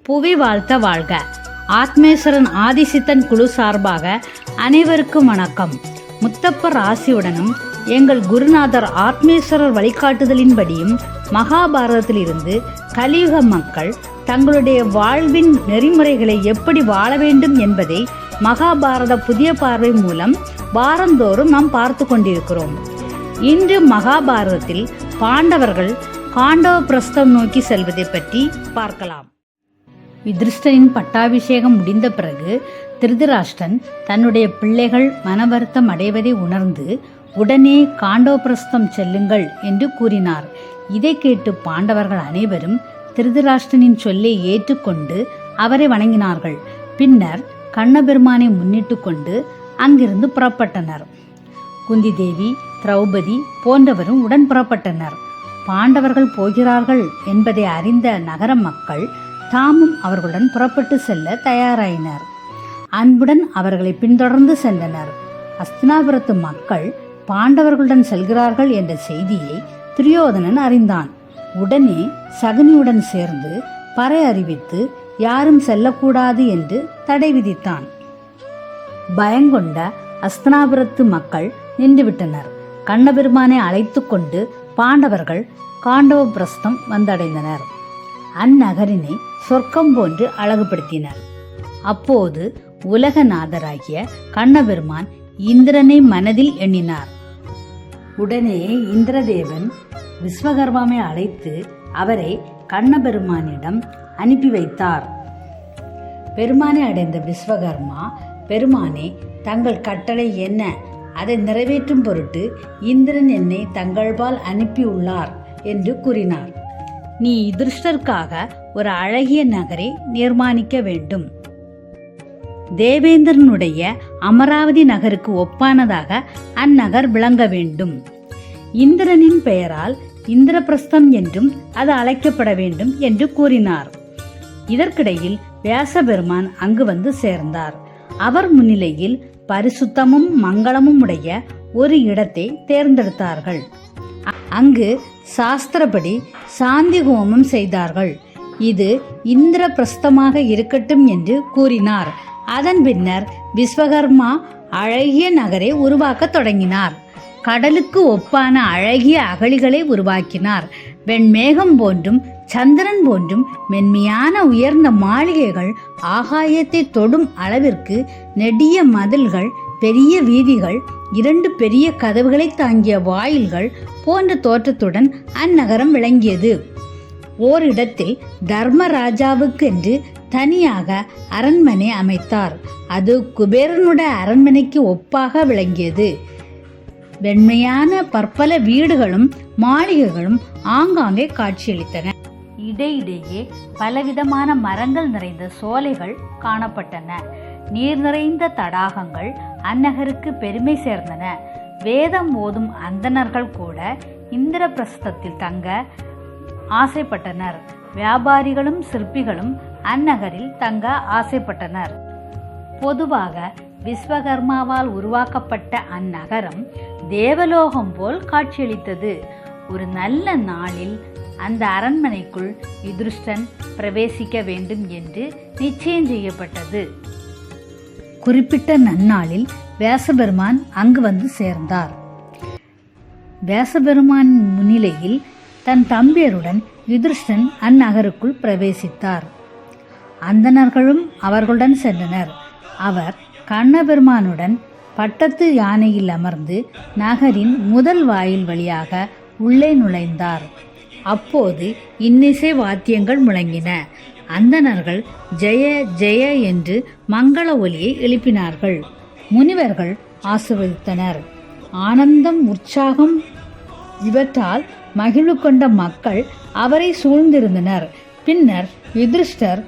புவி வாழ்த்த வாழ்க. ஆத்மேஸ்வரன் ஆதிசித்தன் குழு சார்பாக அனைவருக்கும் வணக்கம். முத்தப்பர் ஆசியுடனும் எங்கள் குருநாதர் ஆத்மேஸ்வரர் வழிகாட்டுதலின்படியும் மகாபாரதத்திலிருந்து கலியுக மக்கள் தங்களுடைய வாழ்வின் நெறிமுறைகளை எப்படி வாழ வேண்டும் என்பதை மகாபாரத புதிய பார்வை மூலம் வாரந்தோறும் நாம் பார்த்து கொண்டிருக்கிறோம். இன்று மகாபாரதத்தில் பாண்டவர்கள் காண்டவ பிரஸ்தம் நோக்கி செல்வதை பற்றி பார்க்கலாம். யுதிஷ்டரின் பட்டாபிஷேகம் முடிந்த பிறகு திருதராஷ்டிரன் தன்னுடைய பிள்ளைகள் மனவருத்தம் அடைவதை உணர்ந்து உடனே காண்டவபிரஸ்தம் செல்லுங்கள் என்று கூறினார். இதை கேட்டு பாண்டவர்கள் அனைவரும் திருதராஷ்டிரனின் சொல்லை ஏற்றுக்கொண்டு அவரை வணங்கினார்கள். பின்னர் கண்ணபெருமானை முன்னிட்டு கொண்டு அங்கிருந்து புறப்பட்டனர். குந்தி தேவி, திரௌபதி போன்றவரும் உடன் புறப்பட்டனர். பாண்டவர்கள் போகிறார்கள் என்பதை அறிந்த நகர மக்கள் தாமும் அவர்களுடன் புறப்பட்டு செல்ல தயாராயினர். அன்புடன் அவர்களை பின்தொடர்ந்து சென்றனர். அஸ்தினாபுரத்து மக்கள் பாண்டவர்களுடன் செல்கிறார்கள் என்ற செய்தியை துரியோதனன் அறிந்தான். உடனே சகுனியுடன் சேர்ந்து பறை அறிவித்து யாரும் செல்லக்கூடாது என்று தடை விதித்தான். பயங்கொண்ட அஸ்தினாபுரத்து மக்கள் நின்றுவிட்டனர். கண்ணபெருமானை அழைத்து கொண்டு பாண்டவர்கள் காண்டவபிரஸ்தம் வந்தடைந்தனர். அந்நகரினை சொர்க்கம் போன்று அழகுபடுத்தினர். அப்போது உலகநாதராகிய கண்ணபெருமான் இந்திரனை மனதில் எண்ணினார். உடனே இந்திரதேவன் விஸ்வகர்மாவை அழைத்து அவரை கண்ணபெருமானிடம் அனுப்பி வைத்தார். பெருமானை அடைந்த விஸ்வகர்மா, பெருமானே, தங்கள் கட்டளை என்ன? அதை நிறைவேற்றும் பொருட்டு இந்திரன் என்னை தங்கள்பால் அனுப்பியுள்ளார் என்று கூறினார். நீ யுதிஷ்டருக்காக ஒரு அழகிய நகரை நிர்மாணிக்க வேண்டும். தேவேந்திரனுடைய அமராவதி நகருக்கு ஒப்பானதாக அந்நகர் விளங்க வேண்டும். இந்திரனின் பெயரால் இந்திரபிரஸ்தம் என்றும் அது அழைக்கப்பட வேண்டும் என்று கூறினார். இதற்கிடையில் வியாசபெருமான் அங்கு வந்து சேர்ந்தார். அவர் முன்னிலையில் பரிசுத்தமும் மங்களமும் உடைய ஒரு இடத்தை தேர்ந்தெடுத்தார்கள். அங்கு சாஸ்திரப்படி சாந்தி ஹோமம் செய்தார்கள். இது இந்திரபிரஸ்தமாக இருக்கட்டும் என்று கூறினார். அதன் பின்னர் விஸ்வகர்மா அழகிய நகரை உருவாக்க தொடங்கினார். கடலுக்கு ஒப்பான அழகிய அகழிகளை உருவாக்கினார். வெண்மேகம் போன்றும் சந்திரன் போன்றும் மென்மையான உயர்ந்த மாளிகைகள், ஆகாயத்தை தொடும் அளவிற்கு நெடிய மதில்கள், பெரிய வீதிகள், 2 பெரிய கதவுகளை தாங்கிய வாயில்கள் போன்ற தோற்றத்துடன் அந்நகரம் விளங்கியது. ஓரிடத்தில் தர்மராஜாவுக்கு என்று தனியாக அரண்மனை அமைத்தார். அது குபேரனுடைய அரண்மனைக்கு ஒப்பாக விளங்கியது. வெண்மையான பற்பல வீடுகளும் மாளிகைகளும் ஆங்காங்கே காட்சியளித்தன. இடையிடையே பலவிதமான மரங்கள் நிறைந்த சோலைகள் காணப்பட்டன. நீர் நிறைந்த தடாகங்கள் அந்நகருக்கு பெருமை சேர்ந்தன. வேதம் ஓதும் அந்தணர்கள் கூட இந்திரபிரஸ்தத்தில் தங்க ஆசைப்பட்டனர். வியாபாரிகளும் சிற்பிகளும் அந்நகரில் தங்க ஆசைப்பட்டனர். பொதுவாக விஸ்வகர்மாவால் உருவாக்கப்பட்ட அந்நகரம் தேவலோகம் போல் காட்சியளித்தது. ஒரு நல்ல நாளில் அந்த அரண்மனைக்குள் யுதிஷ்டன் பிரவேசிக்க வேண்டும் என்று நிச்சயம் செய்யப்பட்டது. குறிப்பிட்ட நன்னாளில் வியாசபெருமான் அங்கு வந்து சேர்ந்தார். வியாசபெருமான் முன்னிலையில் தன் தம்பியருடன் யுதிஷ்டன் அந்நகருக்குள் பிரவேசித்தார். அந்தணர்களும் அவர்களுடன் சென்றனர். அவர் கண்ணபெருமானுடன் பட்டத்து யானையில் அமர்ந்து நகரின் முதல் வாயில் வழியாக உள்ளே நுழைந்தார். அப்போது இன்னிசை வாத்தியங்கள் முழங்கின. அந்தணர்கள் ஜெய ஜெய என்று மங்கள ஒலியை எழுப்பினார்கள். முனிவர்கள் ஆசீர்வதித்தனர். ஆனந்தம், உற்சாகம் இவற்றால் மகிழ்வு கொண்ட மக்கள் அவரை சூழ்ந்திருந்தனர். பின்னர் யுதிஷ்டர்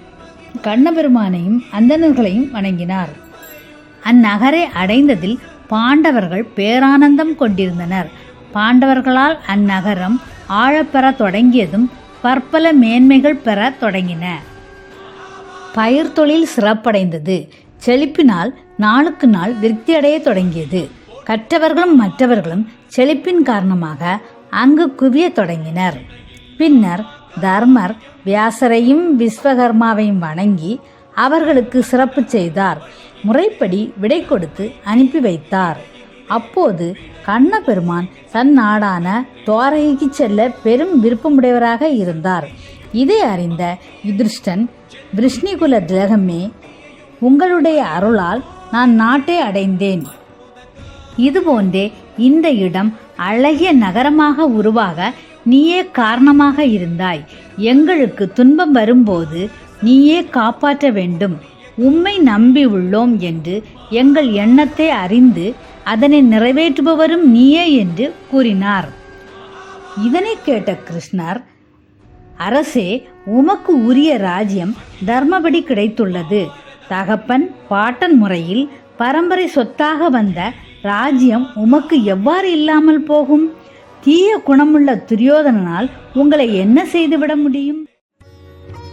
கண்ணபெருமானையும் அந்தணர்களையும் வணங்கினார். அந்நகரை அடைந்ததில் பாண்டவர்கள் பேரானந்தம் கொண்டிருந்தனர். பாண்டவர்களால் அந்நகரம் ஆழப்பெற தொடங்கியதும் பற்பல மேன்மைகள் பெற தொடங்கின. பயிர் தொழில் சிறப்படைந்தது. செழிப்பினால் நாளுக்கு நாள் விருத்தியடைய தொடங்கியது. கற்றவர்களும் மற்றவர்களும் செழிப்பின் காரணமாக அங்கு குவிய தொடங்கினர். பின்னர் தர்மர் வியாசரையும் விஸ்வகர்மாவையும் வணங்கி அவர்களுக்கு சிறப்பு செய்தார். முறைப்படி விடை கொடுத்து அனுப்பி வைத்தார். அப்போது கண்ணபெருமான் தன் நாடான துவாரகைக்கு செல்ல பெரும் விருப்பமுடையவராக இருந்தார். இதை அறிந்த யுதிஷ்டன், விருஷ்ணிகுல திலகமே, உங்களுடைய அருளால் நான் நாட்டை அடைந்தேன். இதுபோன்றே இந்த இடம் அழகிய நகரமாக உருவாக நீயே காரணமாக இருந்தாய். எங்களுக்கு துன்பம் வரும்போது நீயே காப்பாற்ற வேண்டும். உம்மை நம்பி உள்ளோம் என்று எங்கள் எண்ணத்தை அறிந்து அதனை நிறைவேற்றுபவரும் நீயே என்று கூறினார். இதனை கேட்ட கிருஷ்ணர், அரசே, உமக்கு உரிய ராஜ்யம் தர்மபடி கிடைத்துள்ளது. தகப்பன் பாட்டன் முறையில் பரம்பரை சொத்தாக வந்த ராஜ்யம் உமக்கு எவ்வாறு இல்லாமல் போகும்? தீய குணமுள்ள துரியோதனால் உங்களை என்ன செய்துவிட முடியும்?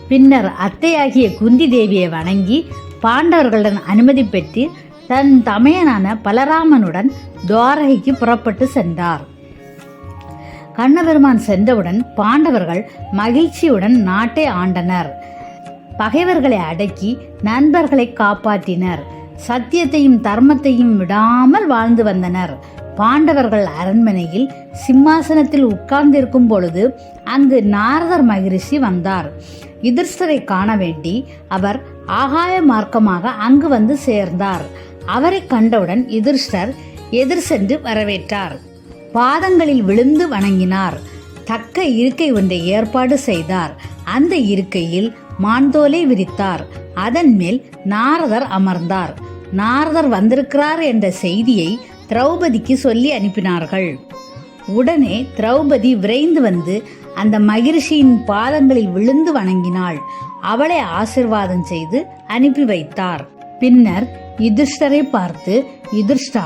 பின்னர் அத்தையாகிய குந்தி தேவியை வணங்கி பாண்டவர்களுடன் அனுமதி பெற்று தன் தமையனான பலராமனுடன் துவாரகைக்கு புறப்பட்டு சென்றார். கண்ணபெருமான் சென்றவுடன் பாண்டவர்கள் மகிழ்ச்சியுடன் நாட்டை ஆண்டனர். பகைவர்களை அடக்கி நண்பர்களை காப்பாற்றினர். சத்தியத்தையும் தர்மத்தையும் விடாமல் வாழ்ந்து வந்தனர். பாண்டவர்கள் அரண்மனையில் சிம்மாசனத்தில் உட்கார்ந்திருக்கும் பொழுது அங்கு நாரதர் மகரிஷி வந்தார். யுதிஷ்டரை காண வேண்டி அவர் ஆகாய மார்க்கமாக அங்கு வந்து சேர்ந்தார். அவரை கண்டவுடன் யுதிஷ்டர் எதிர் சென்று வரவேற்றார். பாதங்களில் விழுந்து வணங்கினார். தக்க இருக்கை ஒன்றை ஏற்பாடு செய்தார். அந்த இருக்கையில் மான்தோலை விரித்தார். அதன் மேல் நாரதர் அமர்ந்தார். நாரதர் வந்திருக்கிறார் என்ற செய்தியை திரௌபதிக்கு சொல்லி அனுப்பினார்கள். உடனே திரௌபதி விரைந்து வந்து அந்த மகிழ்ச்சியின் பாதங்களில் விழுந்து வணங்கினாள். அவளை ஆசிர்வாதம் செய்து அனுப்பி வைத்தார். பின்னர் யுதிஷ்டரை பார்த்து, யுதிஷ்டா,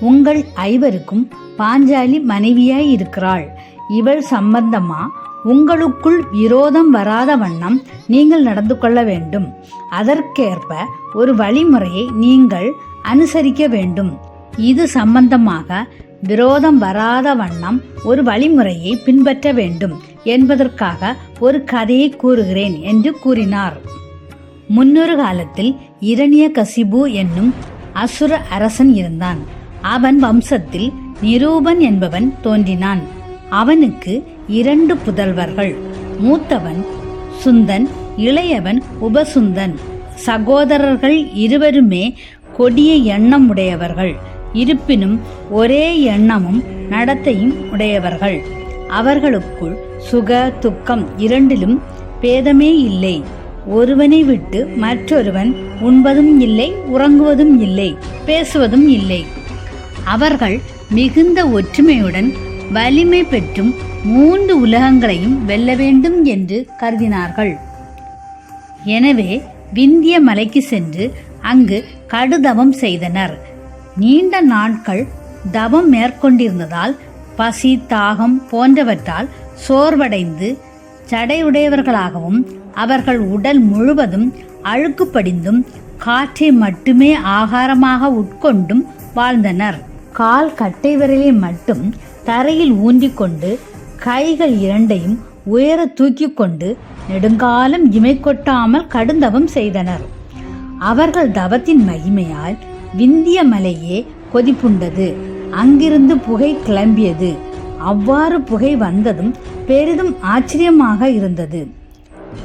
உங்கள் ஐவருக்கும் பாஞ்சாலி மனைவியாய் இருக்கிறாள். இவள் சம்பந்தமா உங்களுக்குள் விரோதம் வராத வண்ணம் நீங்கள் நடந்து கொள்ள வேண்டும். அதற்கேற்ப ஒரு வழிமுறையை நீங்கள் அனுசரிக்க வேண்டும். இது சம்பந்தமாக விரோதம் வராத வண்ணம் ஒரு வழிமுறையை பின்பற்ற வேண்டும் என்பதற்காக ஒரு கதையை கூறுகிறேன் என்று கூறினார். முன்னொரு காலத்தில் இரணியகசிபு என்னும் அசுர அரசன் இருந்தான். அவன் வம்சத்தில் நிரூபன் என்பவன் தோன்றினான். அவனுக்கு 2 புதல்வர்கள். மூத்தவன் சுந்தன், இளையவன் உபசுந்தன். சகோதரர்கள் இருவருமே கொடிய எண்ணம் உடையவர்கள். இருப்பினும் ஒரே எண்ணமும் நடத்தையும் உடையவர்கள். அவர்களுக்குள் சுக துக்கம் இரண்டிலும் பேதமே இல்லை. ஒருவனை விட்டு மற்றொருவன் உண்பதும் இல்லை, உறங்குவதும் இல்லை, பேசுவதும் இல்லை. அவர்கள் மிகுந்த ஒற்றுமையுடன் வலிமை பெற்றும் 3 உலகங்களையும் வெல்ல வேண்டும் என்று கருதினார்கள். எனவே விந்திய மலைக்கு சென்று அங்கு கடுதவம் செய்தனர். நீண்ட நாட்கள் தவம் மேற்கொண்டிருந்ததால் பசி, தாகம் போன்றவற்றால் சோர்வடைந்து சடையுடையவர்களாகவும் அவர்கள் உடல் முழுவதும் அழுக்கு படிந்தும் காற்றை மட்டுமே ஆகாரமாக உட்கொண்டும் வாழ்ந்தனர். கால் கட்டை விரலை மட்டும் தரையில் ஊன்றிக்கொண்டு கைகள் 2ஐயும் உயர தூக்கி கொண்டு நெடுங்காலம் இமை கொட்டாமல் கடுந்தவம் செய்தனர். அவர்கள் தவத்தின் மகிமையால் விந்திய மலையே கொதிப்புண்டது. அங்கிருந்து புகை கிளம்பியது. அவ்வாறு புகை வந்ததும் பெரிதும் ஆச்சரியமாக இருந்தது.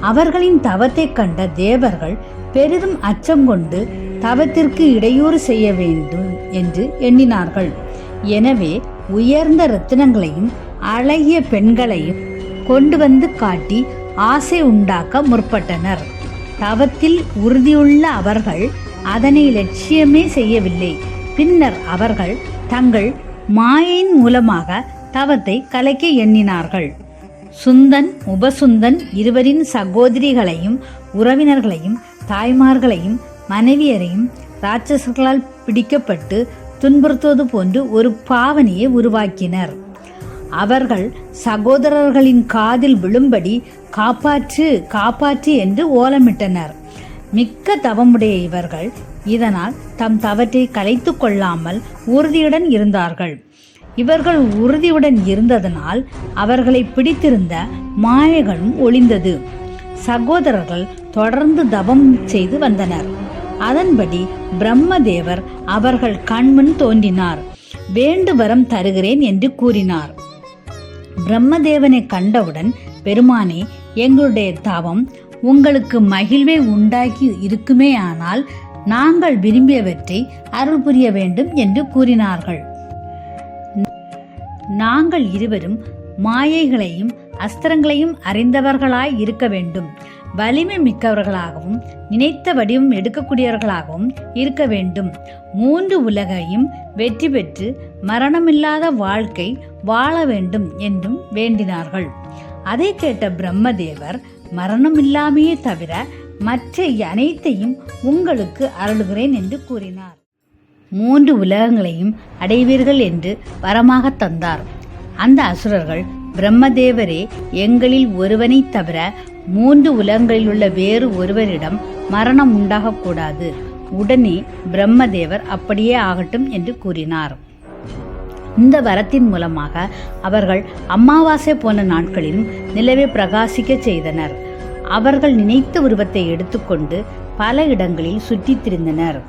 அவர்களின் தவத்தை கண்ட தேவர்கள் பெரிதும் அச்சம் கொண்டு தவத்திற்கு இடையூறு செய்ய வேண்டும் என்று எண்ணினார்கள். எனவே உயர்ந்த ரத்தினங்களையும் அழகிய பெண்களையும் கொண்டு வந்து காட்டி ஆசை உண்டாக்க முற்பட்டனர். தவத்தில் உறுதியுள்ள அவர்கள் அதனை லட்சியமே செய்யவில்லை. பின்னர் அவர்கள் தங்கள் மாயையின் மூலமாக தவத்தை கலைக்க எண்ணினார்கள். சுந்தன், உபசுந்தன் இருவரின் சகோதரிகளையும் உறவினர்களையும் தாய்மார்களையும் மனைவியரையும் ராட்சசர்களால் பிடிக்கப்பட்டு துன்புறுத்துவது போன்று ஒரு பாவனையை உருவாக்கினர். அவர்கள் சகோதரர்களின் காதில் விழும்படி காப்பாற்று காப்பாற்று என்று ஓலமிட்டனர். மிக்க தவமுடைய இவர்கள் இதனால் தம் தவற்றை கலைத்து கொள்ளாமல் உறுதியுடன் இருந்தார்கள். இவர்கள் உறுதியுடன் இருந்ததனால் அவர்களை பிடித்திருந்த மாயைகளும் ஒளிந்தது. சகோதரர்கள் தொடர்ந்து தவம் செய்து வந்தனர். அதன்படி பிரம்மதேவர் அவர்கள் கண்முன் தோன்றினார். வேண்டு வரம் தருகிறேன் என்று கூறினார். பிரம்மதேவனை கண்டவுடன், பெருமானே, எங்களுடைய தவம் உங்களுக்கு மகிழ்வை உண்டாக்கி இருக்குமே, ஆனால் நாங்கள் விரும்பியவற்றை அருள் புரிய வேண்டும் என்று கூறினார்கள். நாங்கள் இருவரும் மாயைகளையும் அஸ்திரங்களையும் அறிந்தவர்களாய் இருக்க வேண்டும். வலிமை மிக்கவர்களாகவும் நினைத்த வடிவம் எடுக்கக்கூடியவர்களாகவும் இருக்க வேண்டும். 3 உலகையும் வெற்றி பெற்று மரணமில்லாத வாழ்க்கை வாழ வேண்டும் என்றும் வேண்டினார்கள். அதை கேட்ட பிரம்மதேவர், மரணமில்லாமையே தவிர மற்ற அனைத்தையும் உங்களுக்கு அருளுகிறேன் என்று கூறினார். 3 உலகங்களையும் அடைவீர்கள் என்று வரமாக தந்தார். அந்த அசுரர்கள், பிரம்மதேவரே, எங்களில் ஒருவனை தவிர 3 உலகங்களில் உள்ள வேறு ஒருவரிடம் மரணம் உண்டாகக்கூடாது. உடனே பிரம்மதேவர் அப்படியே ஆகட்டும் என்று கூறினார். இந்த வரத்தின் மூலமாக அவர்கள் அமாவாசை போன நாட்களிலும் நிலவை பிரகாசிக்க செய்தனர். அவர்கள் நினைத்த உருவத்தை எடுத்துக்கொண்டு பல இடங்களில் சுற்றித் திரிந்தனர்.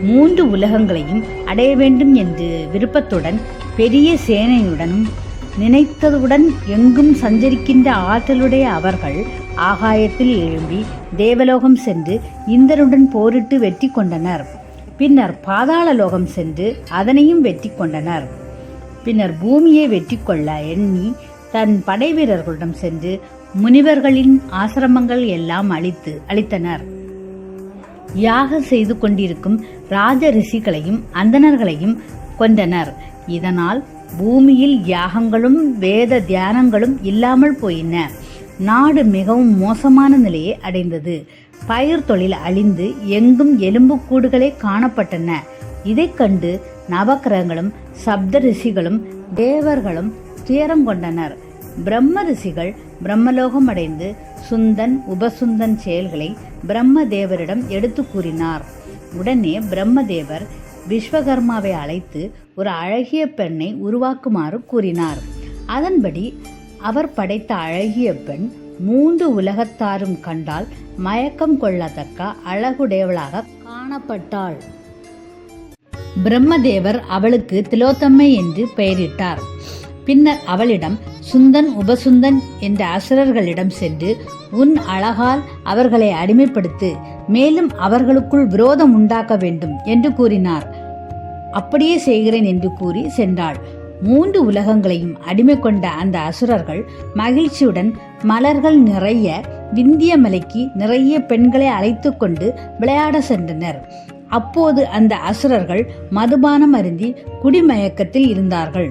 3 உலகங்களையும் அடைய வேண்டும் என்று விருப்பத்துடன் பெரிய சேனையுடனும் நினைத்ததுடன் எங்கும் சஞ்சரிக்கின்ற ஆற்றலுடைய அவர்கள் ஆகாயத்தில் எழும்பி தேவலோகம் சென்று இந்திரனுடன் போரிட்டு வெற்றி கொண்டனர். பின்னர் பாதாள லோகம் சென்று அதனையும் வெற்றி கொண்டனர். பின்னர் பூமியை வெற்றி கொள்ள எண்ணி தன் படை வீரர்களிடம் சென்று முனிவர்களின் ஆசிரமங்கள் எல்லாம் அழித்தனர். யாகம் செய்து கொண்டிருக்கும் ராஜ ரிஷிகளையும் அந்தணர்களையும் கொண்டனர். இதனால் பூமியில் யாகங்களும் வேத தியானங்களும் இல்லாமல் போயின. நாடு மிகவும் மோசமான நிலையை அடைந்தது. பயிர் தொழில் அழிந்து எங்கும் எலும்புக்கூடுகளே காணப்பட்டன. இதை கண்டு நவக்கிரகங்களும் சப்த ரிஷிகளும் தேவர்களும் துயரம் கொண்டனர். பிரம்ம ரிஷிகள் பிரம்மலோகம் அடைந்து சுந்தன் உபசுந்தன் செயல்களை பிரம்மதேவரிடம் எடுத்து கூறினார். உடனே பிரம்மதேவர் விஸ்வகர்மாவை அழைத்து ஒரு அழகிய பெண்ணை உருவாக்குமாறு கூறினார். அதன்படி அவர் படைத்த அழகிய பெண் 3 உலகத்தாரும் கண்டால் மயக்கம் கொள்ளத்தக்க அழகுடையவளாக காணப்பட்டாள். பிரம்மதேவர் அவளுக்கு திலோத்தமை என்று பெயரிட்டார். பின்னர் அவளிடம் சுந்தன் உபசுந்தன் என்ற அசுரர்களிடம் சென்று, உன் அழகால் அவர்களை அடிமைப்படுத்து, மேலும் அவர்களுக்குள் விரோதம் உண்டாக்க வேண்டும் என்று கூறினார். அப்படியே செய்கிறேன் என்று கூறி சென்றாள். 3 உலகங்களையும் அடிமை கொண்ட அந்த அசுரர்கள் மகிழ்ச்சியுடன் மலர்கள் நிறைய விந்திய மலைக்கு நிறைய பெண்களை அழைத்து கொண்டு விளையாட சென்றனர். அப்போது அந்த அசுரர்கள் மதுபானம் அருந்தி குடிமயக்கத்தில் இருந்தார்கள்.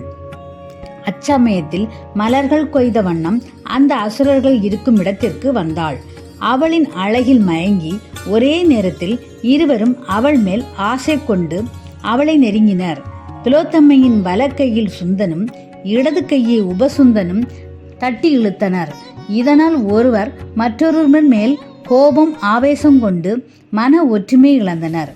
அச்சமயத்தில் மலர்கள் கொய்த வண்ணம் அந்த அசுரர்கள் இருக்கும் இடத்திற்கு வந்தாள். அவளின் அழகில் மயங்கி ஒரே நேரத்தில் இருவரும் அவள் மேல் ஆசை கொண்டு அவளை நெருங்கினர். திலோத்தமையின் வலக்கையில் சுந்தனும் இடது கையை உபசுந்தனும் தட்டி இழுத்தனர். இதனால் ஒருவர் மற்றொருவர் மேல் கோபம் ஆவேசம் கொண்டு மன ஒற்றுமை இழந்தனர்.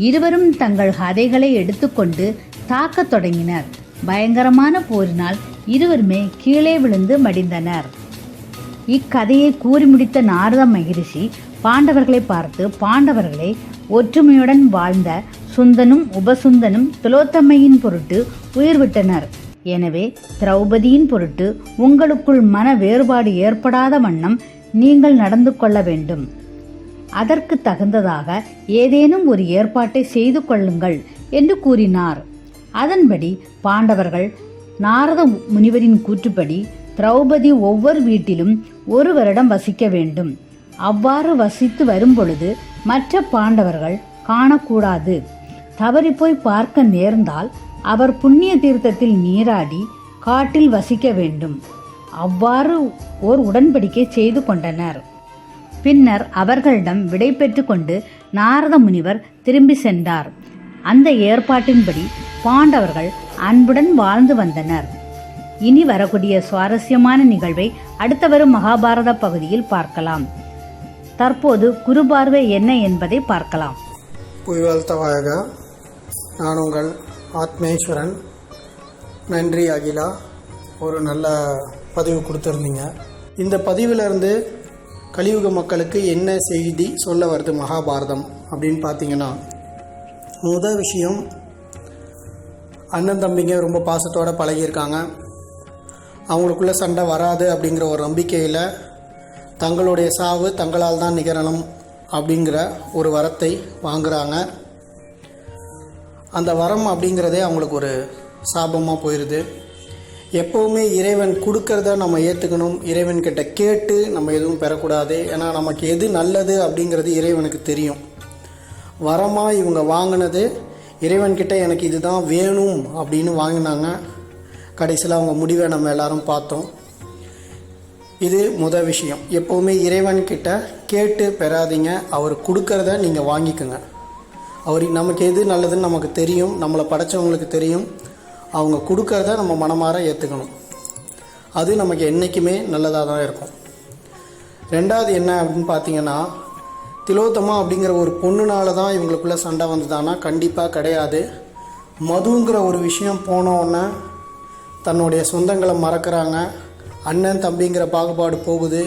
இருவரும் தங்கள் கதைகளை எடுத்துக்கொண்டு தாக்கத் தொடங்கினர். பயங்கரமான போரினால் இருவருமே கீழே விழுந்து மடிந்தனர். இக்கதையை கூறி முடித்த நாரத மகிரிஷி பாண்டவர்களை பார்த்து, பாண்டவர்களை ஒற்றுமையுடன் வாழ்ந்த சுந்தனும் உபசுந்தனும் திலோத்தமையின் பொருட்டு உயிர் விட்டனர். எனவே திரௌபதியின் பொருட்டு உங்களுக்குள் மன வேறுபாடு ஏற்படாத வண்ணம் நீங்கள் நடந்து கொள்ள வேண்டும். அதற்கு தகுந்ததாக ஏதேனும் ஒரு ஏற்பாட்டை செய்து கொள்ளுங்கள் என்று கூறினார். அதன்படி பாண்டவர்கள் நாரத முனிவரின் கூற்றுப்படி திரௌபதி ஒவ்வொரு வீட்டிலும் ஒரு வருடம் வசிக்க வேண்டும். அவ்வாறு வசித்து வரும்பொழுது மற்ற பாண்டவர்கள் காணக்கூடாது. தவறிப்போய் பார்க்க நேர்ந்தால் அவர் புண்ணிய தீர்த்தத்தில் நீராடி காட்டில் வசிக்க வேண்டும். அவ்வாறு ஓர் உடன்படிக்கை செய்து கொண்டனர். பின்னர் அவர்களிடம் விடை பெற்று கொண்டு நாரத முனிவர் திரும்பி சென்றார். அந்த ஏற்பாட்டின்படி பாண்டவர்கள் அன்புடன் வாழ்ந்து வந்தனர். இனி வரக்கூடிய சுவாரஸ்யமான நிகழ்வை அடுத்த வரும் மகாபாரத பகுதியில் பார்க்கலாம். தற்போது குரு பார்வை என்ன என்பதை பார்க்கலாம். புயல்தவாயக, நான் உங்கள் ஆத்மேஸ்வரன். நன்றி அகிலா, ஒரு நல்ல பதிவு கொடுத்துருந்தீங்க. இந்த பதிவிலிருந்து கலியுக மக்களுக்கு என்ன செய்தி சொல்ல வருது மகாபாரதம் அப்படின்னு பார்த்தீங்கன்னா, முதல் விஷயம், அண்ணன் தம்பிங்க ரொம்ப பாசத்தோடு பழகியிருக்காங்க. அவங்களுக்குள்ள சண்டை வராது அப்படிங்கிற ஒரு நம்பிக்கையில் தங்களுடைய சாவு தங்களால் தான் நிகழணும் அப்படிங்கிற ஒரு வரத்தை வாங்குகிறாங்க. அந்த வரம் அப்படிங்கிறதே அவங்களுக்கு ஒரு சாபமாக போயிடுது. எப்போவுமே இறைவன் கொடுக்கறத நம்ம ஏற்றுக்கணும். இறைவன்கிட்ட கேட்டு நம்ம எதுவும் பெறக்கூடாது. ஏன்னா நமக்கு எது நல்லது அப்படிங்கிறது இறைவனுக்கு தெரியும். வரமாக இவங்க வாங்கினது இறைவன்கிட்ட எனக்கு இதுதான் வேணும் அப்படின்னு வாங்கினாங்க. கடைசியில் அவங்க முடிவை நம்ம எல்லாரும் பார்த்தோம். இது முதல் விஷயம். எப்போவுமே இறைவன்கிட்ட கேட்டு பெறாதீங்க. அவர் கொடுக்கறத நீங்கள் வாங்கிக்கோங்க. அவர் நமக்கு எது நல்லதுன்னு நமக்கு தெரியும், நம்மளை படைச்சவங்களுக்கு தெரியும். அவங்க கொடுக்கறத நம்ம மனமாற ஏற்றுக்கணும். அது நமக்கு என்றைக்குமே நல்லதாக தான் இருக்கும். ரெண்டாவது என்ன அப்படின்னு பார்த்தீங்கன்னா, திலோத்தமா அப்படிங்கிற ஒரு பொண்ணுனால தான் இவங்களுக்குள்ளே சண்டை வந்ததானா? கண்டிப்பாக கிடையாது. மதுங்கிற ஒரு விஷயம் போனோன்னே தன்னுடைய சொந்தங்களை மறக்கிறாங்க. அண்ணன் தம்பிங்கிற பாகுபாடு போகுது.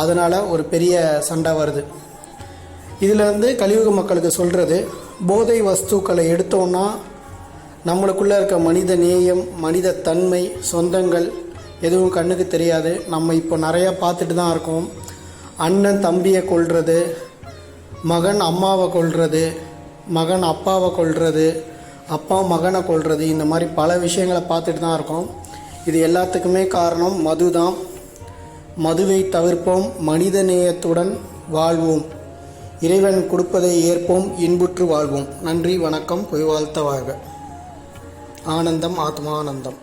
அதனால் ஒரு பெரிய சண்டை வருது. இதில் கலியுக மக்களுக்கு சொல்கிறது, போதை வஸ்துக்களை எடுத்தோன்னா நம்மளுக்குள்ளே இருக்க மனித நேயம், மனித தன்மை, சொந்தங்கள் எதுவும் கண்ணுக்கு தெரியாது. நம்ம இப்போ நிறையா பார்த்துட்டு தான் இருக்கோம். அண்ணன் தம்பியை கொல்றது, மகன் அம்மாவை கொல்றது, மகன் அப்பாவை கொல்றது, அப்பா மகனை கொல்றது, இந்த மாதிரி பல விஷயங்களை பார்த்துட்டு தான் இருக்கோம். இது எல்லாத்துக்குமே காரணம் மது தான். மதுவை தவிர்ப்போம், மனித நேயத்துடன் வாழ்வோம், இறைவன் கொடுப்பதை ஏற்போம், இன்புற்று வாழ்வோம். நன்றி, வணக்கம். பொய் வாழ்த்த வாழ்க. ஆனந்தம், ஆத்மானந்தம்.